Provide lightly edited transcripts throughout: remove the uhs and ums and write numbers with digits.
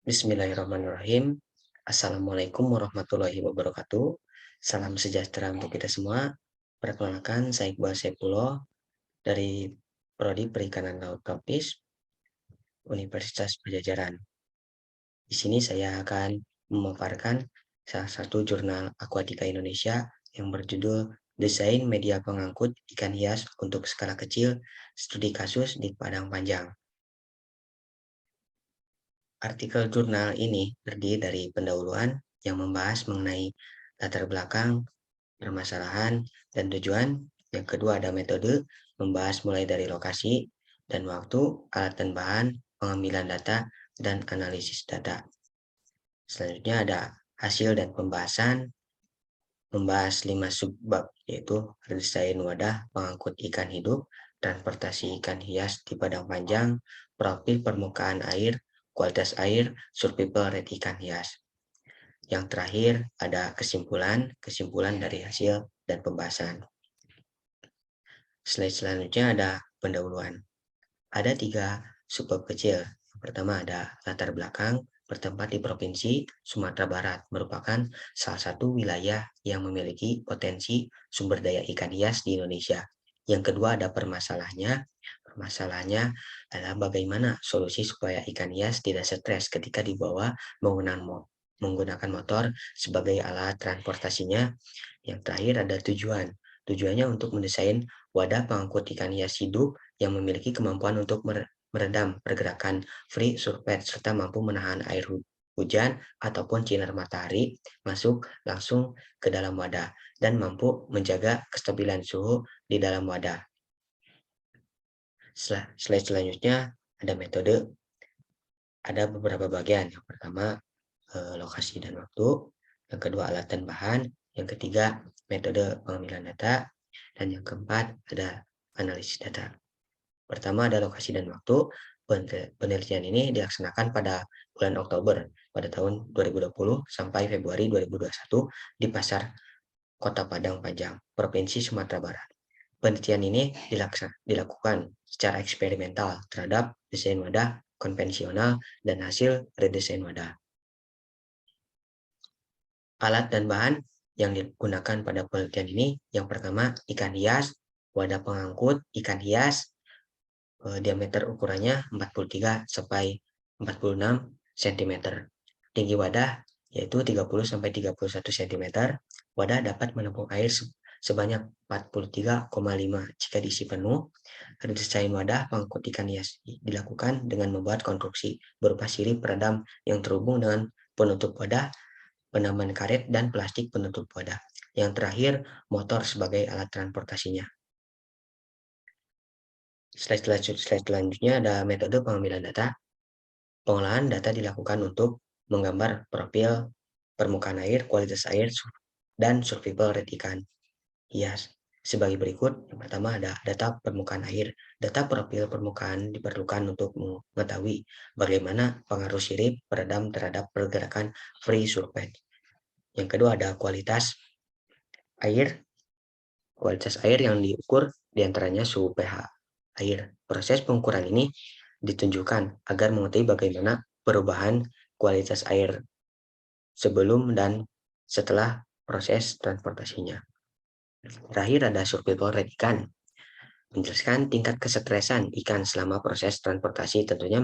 Bismillahirrahmanirrahim. Assalamualaikum warahmatullahi wabarakatuh. Salam sejahtera untuk kita semua. Perkenalkan, saya Iqbal Saifullah dari Prodi Perikanan Laut Tropis Universitas Pajajaran. Di sini saya akan memaparkan salah satu jurnal akuatika Indonesia yang berjudul Desain Media Pengangkut Ikan Hias untuk Skala Kecil, Studi Kasus di Padang Panjang. Artikel jurnal ini terdiri dari pendahuluan yang membahas mengenai latar belakang, permasalahan, dan tujuan. Yang kedua ada metode, membahas mulai dari lokasi dan waktu, alat dan bahan, pengambilan data, dan analisis data. Selanjutnya ada hasil dan pembahasan, membahas 5 subbab, yaitu desain wadah pengangkut ikan hidup, transportasi ikan hias di padang panjang, profil permukaan air, kualitas air, survival rate ikan hias. Yang terakhir ada kesimpulan dari hasil dan pembahasan. Slide selanjutnya ada pendahuluan. Ada 3 subbab kecil. Yang pertama ada latar belakang, bertempat di Provinsi Sumatera Barat, merupakan salah satu wilayah yang memiliki potensi sumber daya ikan hias di Indonesia. Yang kedua ada permasalahannya. Permasalahannya adalah bagaimana solusi supaya ikan hias tidak stres ketika dibawa menggunakan motor sebagai alat transportasinya. Yang terakhir ada tujuan. Tujuannya untuk mendesain wadah pengangkut ikan hias hidup yang memiliki kemampuan untuk meredam pergerakan free surface serta mampu menahan air hujan ataupun sinar matahari masuk langsung ke dalam wadah dan mampu menjaga kestabilan suhu di dalam wadah. Slide selanjutnya ada metode. Ada beberapa bagian. Yang pertama lokasi dan waktu, yang kedua alat dan bahan, yang ketiga metode pengambilan data, dan yang keempat ada analisis data. Pertama ada lokasi dan waktu. Penelitian ini dilaksanakan pada bulan Oktober pada tahun 2020 sampai Februari 2021 di Pasar Kota Padang Panjang, Provinsi Sumatera Barat. Penelitian ini dilakukan secara eksperimental terhadap desain wadah konvensional dan hasil redesain wadah. Alat dan bahan yang digunakan pada penelitian ini, yang pertama ikan hias, wadah pengangkut ikan hias, diameter ukurannya 43 sampai 46 cm. Tinggi wadah yaitu 30 sampai 31 cm. Wadah dapat menampung air sebanyak 43,5 jika diisi penuh. Desain wadah pengangkut ikan hias dilakukan dengan membuat konstruksi berupa sirip peredam yang terhubung dengan penutup wadah, penambahan karet, dan plastik penutup wadah. Yang terakhir, motor sebagai alat transportasinya. Slide selanjutnya ada metode pengambilan data. Pengolahan data dilakukan untuk menggambar profil permukaan air, kualitas air, dan survival rate ikan hias. Sebagai berikut, yang pertama ada data permukaan air. Data profil permukaan diperlukan untuk mengetahui bagaimana pengaruh sirip peredam terhadap pergerakan free surface. Yang kedua ada kualitas air. Kualitas air yang diukur diantaranya suhu pH air. Proses pengukuran ini ditunjukkan agar mengetahui bagaimana perubahan kualitas air sebelum dan setelah proses transportasinya. Terakhir ada survival rate ikan. Menjelaskan tingkat kesetresan ikan selama proses transportasi, tentunya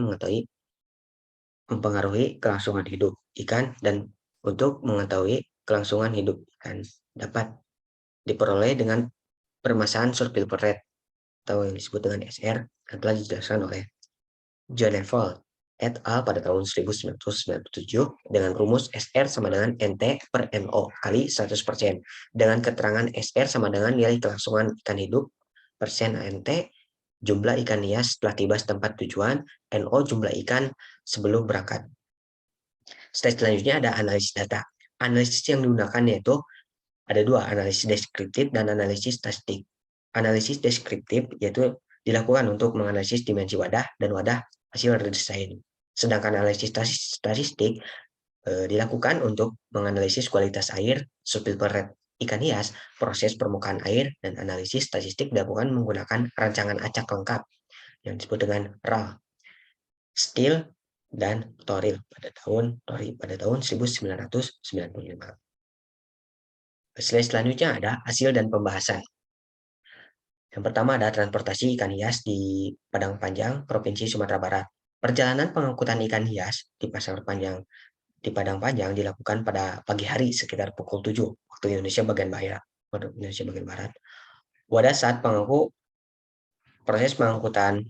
mempengaruhi kelangsungan hidup ikan, dan untuk mengetahui kelangsungan hidup ikan dapat diperoleh dengan permasalahan survival rate atau yang disebut dengan SR yang telah dijelaskan oleh John Neville et al. Pada tahun 1997 dengan rumus SR sama dengan NT per NO kali 100%, dengan keterangan SR sama dengan nilai kelangsungan ikan hidup persen NT, jumlah ikan hias setelah tiba setempat tujuan, NO jumlah ikan sebelum berangkat. Slide selanjutnya ada analisis data. Analisis yang digunakan yaitu ada dua, analisis deskriptif dan analisis statistik. Analisis deskriptif yaitu dilakukan untuk menganalisis dimensi wadah dan wadah hasil redesain. Sedangkan analisis statistik dilakukan untuk menganalisis kualitas air, survival rate ikan hias, proses permukaan air, dan analisis statistik dilakukan menggunakan rancangan acak lengkap. yang disebut dengan RAL, steel dan toril pada tahun 1995. Slide selanjutnya ada hasil dan pembahasan. Yang pertama ada transportasi ikan hias di Padang Panjang, Provinsi Sumatera Barat. Perjalanan pengangkutan ikan hias di pasar panjang di Padang Panjang dilakukan pada pagi hari sekitar pukul 7 waktu Indonesia bagian barat. Pada saat proses pengangkutan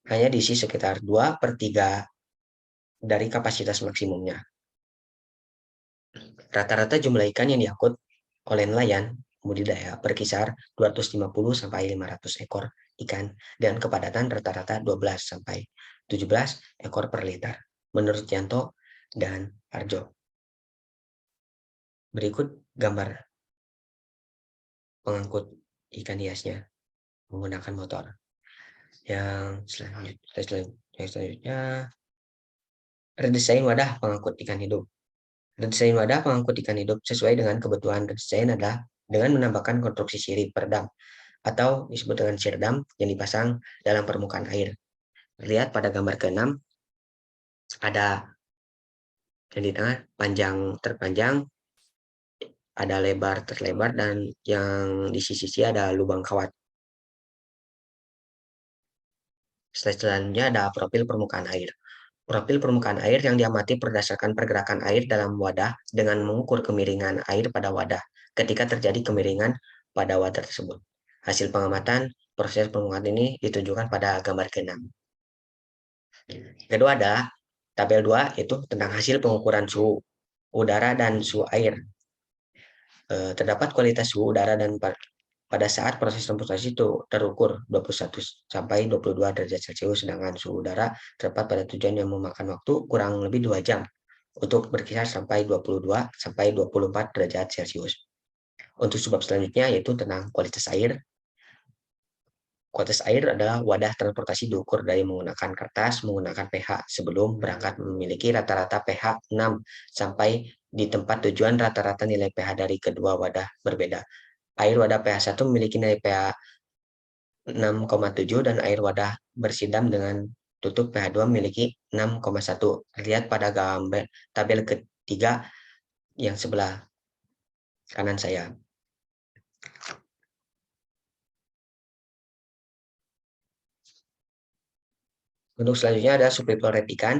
hanya diisi sekitar 2/3 dari kapasitas maksimumnya. Rata-rata jumlah ikan yang diangkut oleh nelayan budidaya berkisar 250 sampai 500 ekor ikan dan kepadatan rata-rata 12 sampai 17 ekor per liter menurut Yanto dan Arjo. Berikut gambar pengangkut ikan hiasnya menggunakan motor. Yang selanjutnya redesain wadah pengangkut ikan hidup. Redesain wadah pengangkut ikan hidup sesuai dengan kebutuhan redesain adalah dengan menambahkan konstruksi sirip peredam atau disebut dengan sirdam yang dipasang dalam permukaan air. Lihat pada gambar ke-6 ada yang di tengah panjang terpanjang, ada lebar terlebar, dan yang di sisi-sisi ada lubang kawat. Selanjutnya ada profil permukaan air. Profil permukaan air yang diamati berdasarkan pergerakan air dalam wadah dengan mengukur kemiringan air pada wadah ketika terjadi kemiringan pada wadah tersebut. Hasil pengamatan proses permukaan ini ditunjukkan pada gambar ke-6. Kedua ada tabel 2 yaitu tentang hasil pengukuran suhu udara dan suhu air. Terdapat kualitas suhu udara dan pada saat proses transportasi itu terukur 21 sampai 22 derajat Celcius, sedangkan suhu udara terdapat pada tujuan yang memakan waktu kurang lebih 2 jam untuk berkisar sampai 22 sampai 24 derajat Celcius. Untuk sebab selanjutnya yaitu tentang kualitas air. Kualitas air adalah wadah transportasi diukur dari menggunakan kertas menggunakan pH sebelum berangkat memiliki rata-rata pH 6 sampai di tempat tujuan rata-rata nilai pH dari kedua wadah berbeda. Air wadah pH 1 memiliki nilai pH 6,7 dan air wadah bersidam dengan tutup pH 2 memiliki 6,1. Lihat pada gambar tabel ketiga yang sebelah kanan saya. Untuk selanjutnya ada survival rate ikan.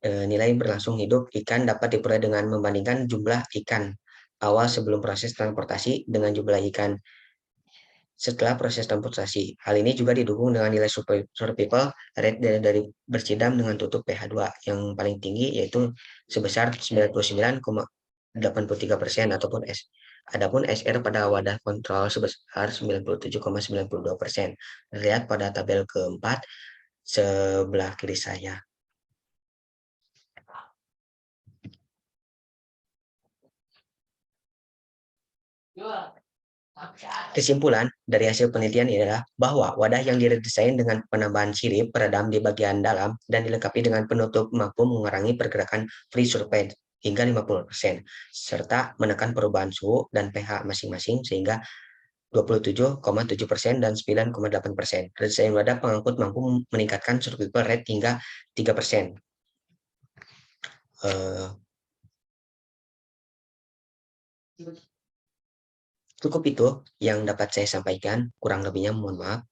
Nilai berlangsung hidup ikan dapat diperoleh dengan membandingkan jumlah ikan awal sebelum proses transportasi dengan jumlah ikan setelah proses transportasi. Hal ini juga didukung dengan nilai survival rate dari bersidam dengan tutup pH 2 yang paling tinggi yaitu sebesar 99,83% ataupun S. Adapun SR pada wadah kontrol sebesar 97,92%. Lihat pada tabel keempat sebelah kiri saya. Kesimpulan dari hasil penelitian adalah bahwa wadah yang didesain dengan penambahan sirip peredam di bagian dalam dan dilengkapi dengan penutup mampu mengurangi pergerakan free surface hingga 50%, serta menekan perubahan suhu dan pH masing-masing sehingga 27,7% dan 9,8%. Desain wadah pengangkut mampu meningkatkan survival rate hingga 3%. Cukup itu yang dapat saya sampaikan, kurang lebihnya mohon maaf.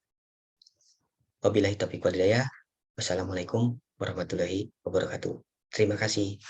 Wabillahi taufiq wal hidayah. Wassalamualaikum warahmatullahi wabarakatuh. Terima kasih.